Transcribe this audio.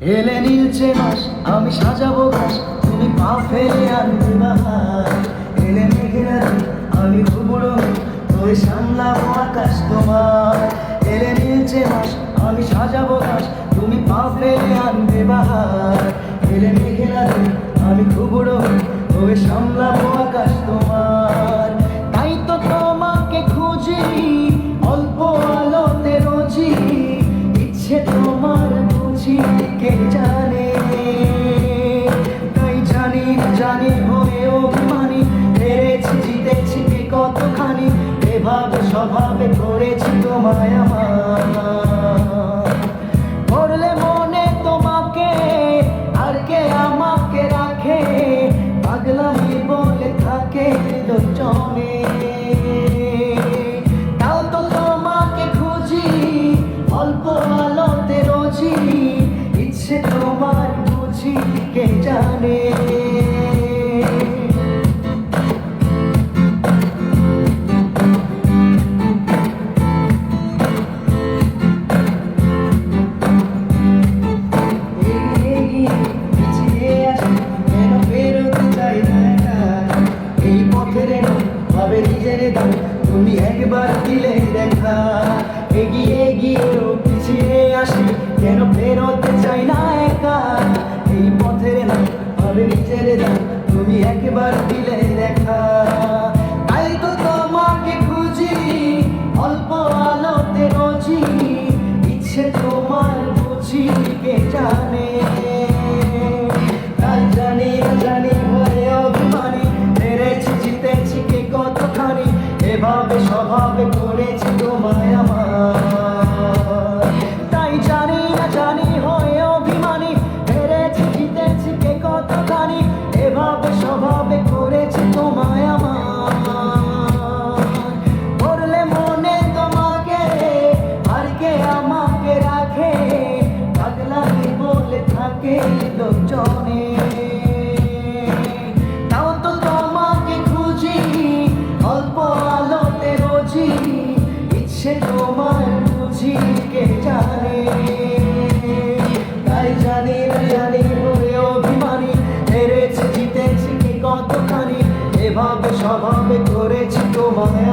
এলে নীলচে মাস আমি সাজাবো ঘাস, তুমি পা ফেলে আনবে বাহার। এলে মেঘের রাতে আমি ঘুমুড়ো তোরে সামলাবো আকাশ তোমার। এলে নীলচে মাস আমি সাজাবো ঘাস, তুমি পা ফেলে আনবে বাহার। এলে মেঘের রাতে আমি ঘুমুড়ো তোরে সামলাবো আকাশ তোমার। তাই তো তোমাকে খুঁজি অল্প আলোতে রোজি, ইচ্ছে তোমার বুঝি কে জানে। তাই জানি না জানি হয়ে অভিমানী, হেরেছি জিতেছি কে কতখানি, এভাবে স্বভাবে করেছি তোমায় আমার। করলে মনে তোমাকে আর কে আমাকে রাখে, পাগলামি বলে থাকে লোকজনে। তাও তো তোমাকে খুঁজি অল্প আলোতে রোজি, ইচ্ছে তোমার বুঝি কে জানে। তুমি একবার দিলে দেখা, এগিয়ে গিয়েও পিছিয়ে আসি, কেন ফেরোতে চাই না একা। এই পথের না ভাবে নিজের দাম, তুমি একবার দিলে দেখা। তাই তো তোমাকে খুঁজি অল্প আলোতে রোজি, ইচ্ছে তোমার বুঝি কে জানে। তাই জানি না জানি হয়ে অভিমানী, হেরেছি জিতেছি কে কতখানি, এভাবে স্বভাবে করেছি তোমায় আমার। তাই জানি না জানি হয়ে অভিমানী, হেরেছি জিতেছি কে কতখানি, এভাবে স্বভাবে করেছি তোমায় আমার। করলে মনে তোমাকে আর কে আমাকে রাখে, পাগলামি বলে থাকে লোকজনে। তাও তো তোমাকে খুঁজি অল্প আলোতে রোজি, ইচ্ছে তোমার বুঝি কে জানে। তাই জানি না জানি হয়ে অভিমানী, হেরেছি জিতেছি কে কতখানি, এভাবে স্বভাবে করেছি তোমায়